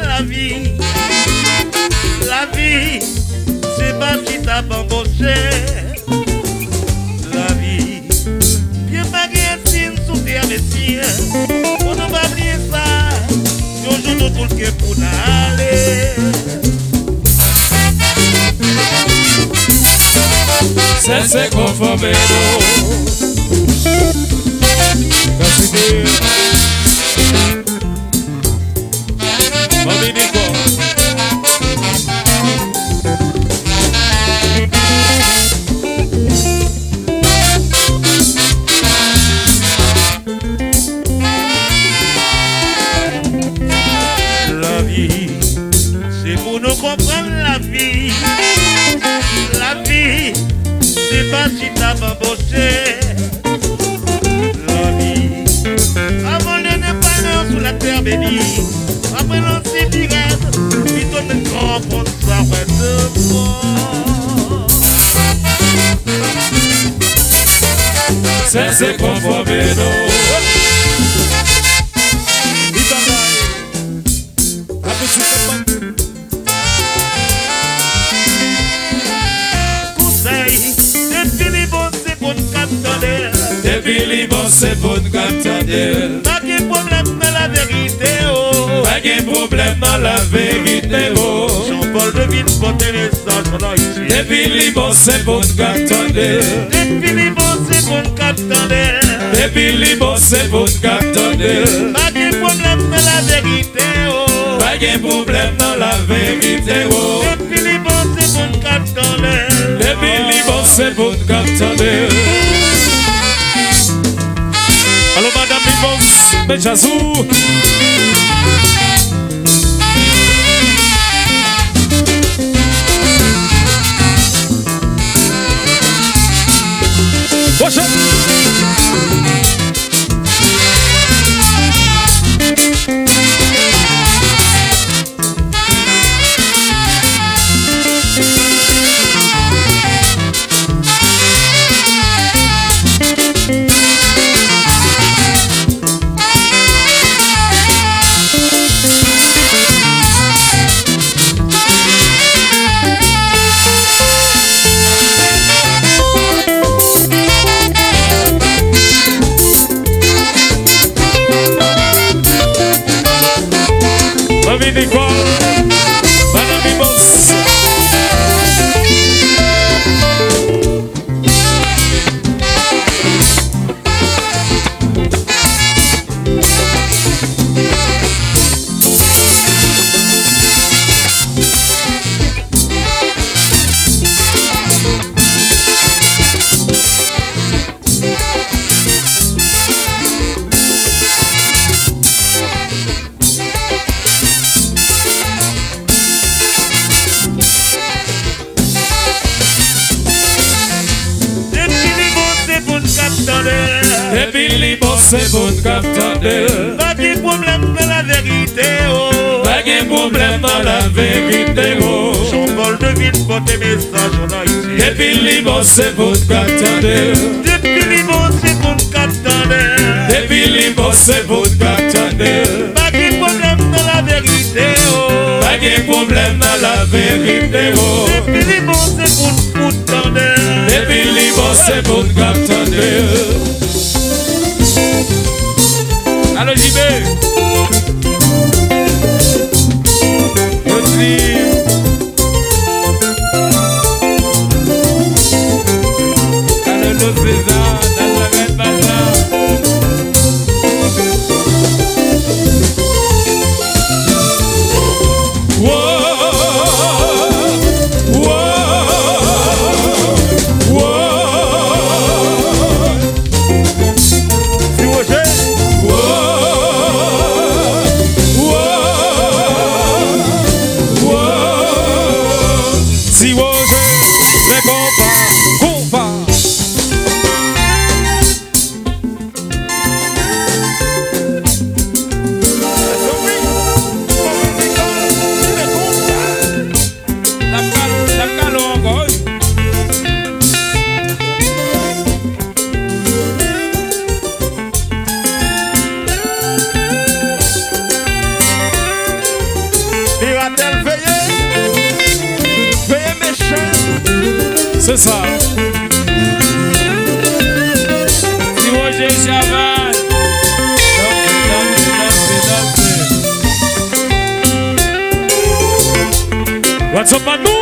la vie. La vie, c'est pas qui t'a bamboché. La vie, bien pas signe sous terre messieurs. On ne va oublier ça. Yo joue tout le que pour aller. C'est conforme La vie, c'est pour nous comprendre la vie. La vie, c'est pas si t'as bamboché. La vie, avant de ne pas l'heure sous la terre bénie. Après l'ancien direct, il donne un grand pour ça, ouais, de moi. C'est conforme c'est bon qu'attendez. Pas de problème dans la vérité, oh. Pas de problème dans la vérité, oh. Jean-Paul devine porter les sages là ici. Depuis Liban, c'est bon qu'attendez. Depuis Liban, c'est bon qu'attendez. Depuis Liban, c'est bon qu'attendez. Pas de problème dans la vérité, oh. Pas de problème dans la vérité, oh. Depuis Liban, c'est bon qu'attendez. Depuis Liban, c'est bon qu'attendez. Allô madame Mimos, Benjazou. Bonjour. C'est bon qu'attendez. Pas de problème dans la vérité, oh. Pas de problème dans la vérité, oh. Jean-Paul devine porter message là ici. Depuis Liban, c'est bon qu'attendez. Depuis Liban, c'est bon qu'attendez. Depuis Liban, c'est bon qu'attendez. Pas de problème dans la vérité, oh. Pas de problème dans la vérité, oh. Depuis Liban, c'est bon qu'attendez. Depuis Liban, c'est bon qu'attendez. Allô JB. Allô le César, dans la même bazar. Whoa, whoa, whoa. C'est ça. Si Roger Chaval. What's up, Manu?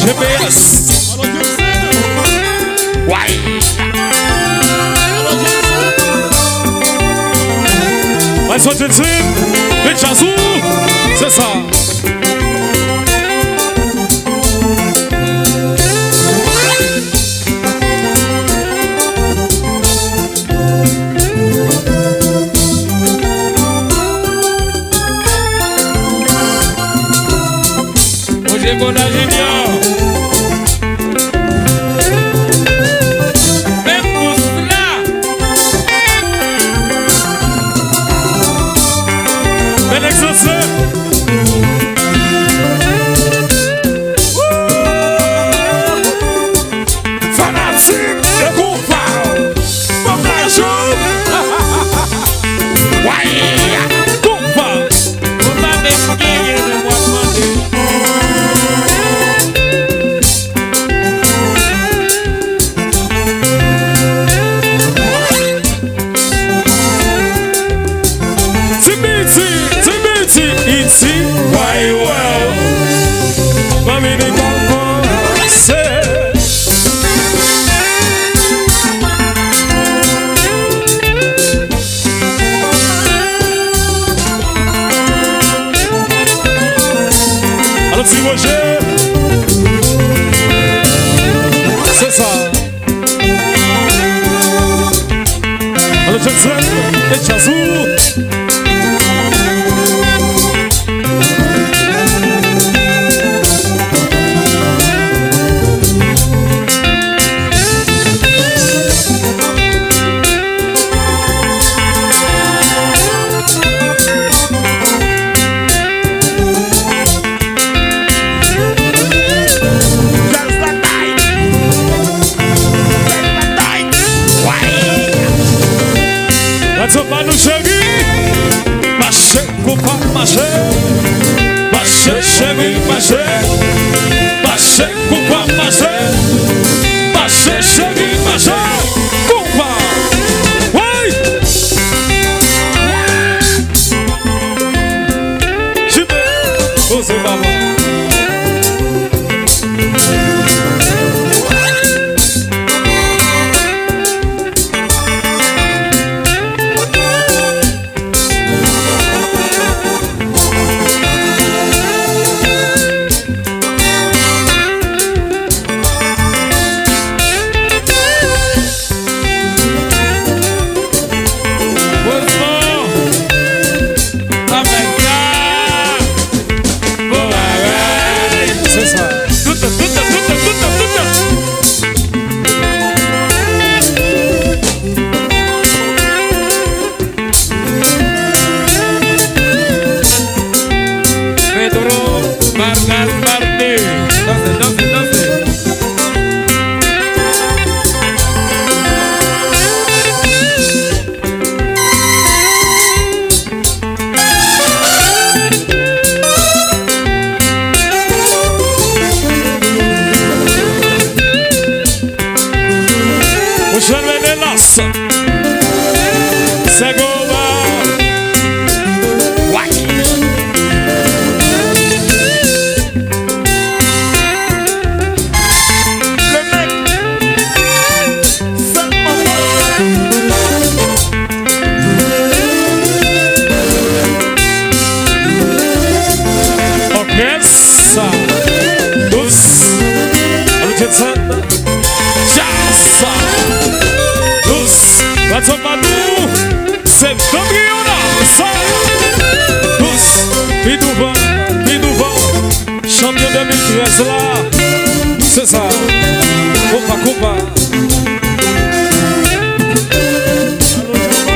GPS. Ouais. Ouais, soit tu sais, les chassous, c'est ça. Roger Bona Junior. C'est ça. Alors Jackson et Chazou. What's up, Manu Chéri? 2013 là. C'est ça. Coupa, coupa.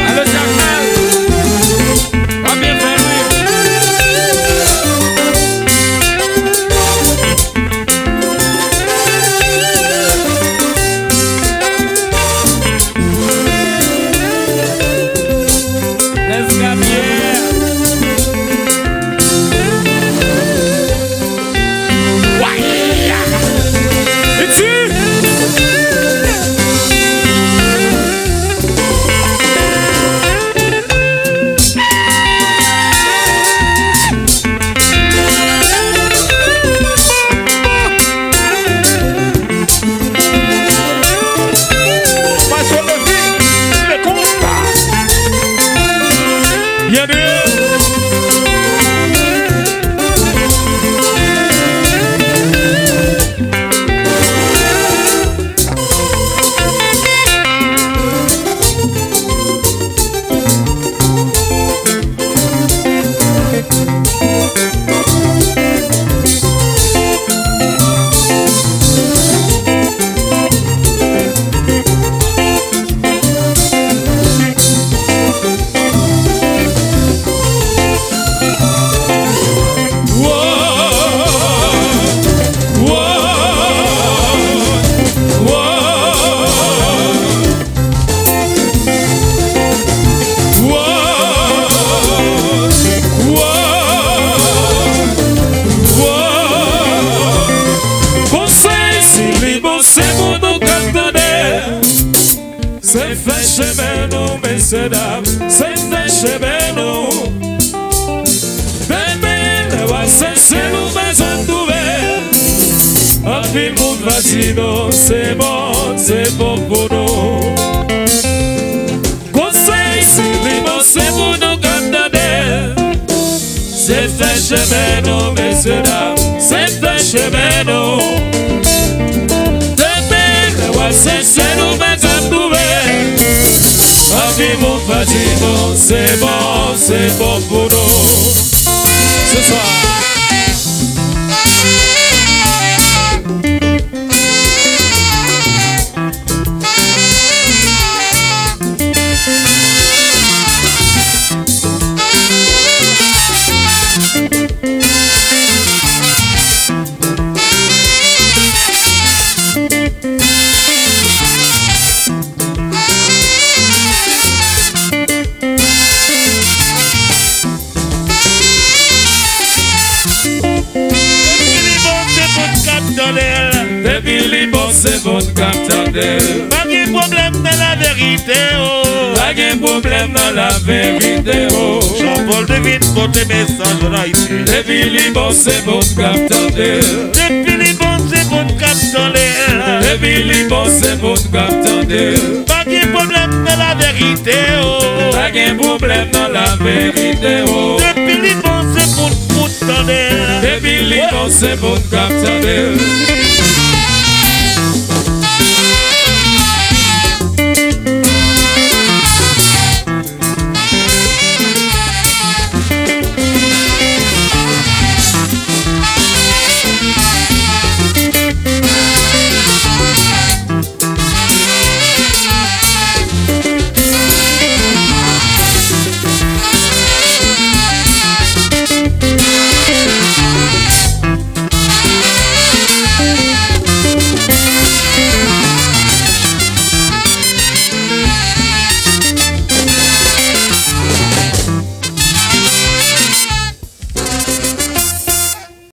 Allô, Jacques. Pas bien fait, c'est fait chemin nous, messieurs dames, c'est fait chemin nous. Bébé, c'est nous besoin d'ouvrir. Un film de vasino, c'est bon pour nous. Conseil, c'est pour nous garder. C'est fait chemin nous, messieurs dames, c'est fait chemin nous. Bébé, c'est nous besoin d'ouvrir. Mon fatiguant, c'est bon pour nous. Ce soir. C'est votre capteur. Pas de problème dans la vérité, oh. Pas de problème dans la vérité, oh. Jean-Paul devine pour tes messages là ici. Depuis Liban, c'est votre capteur. Depuis Liban, c'est votre capteur. Depuis Liban, c'est votre capteur. Pas de problème dans la vérité, oh. Pas de problème dans la vérité, oh. Depuis Liban, c'est votre capteur. Depuis Liban, c'est votre capteur.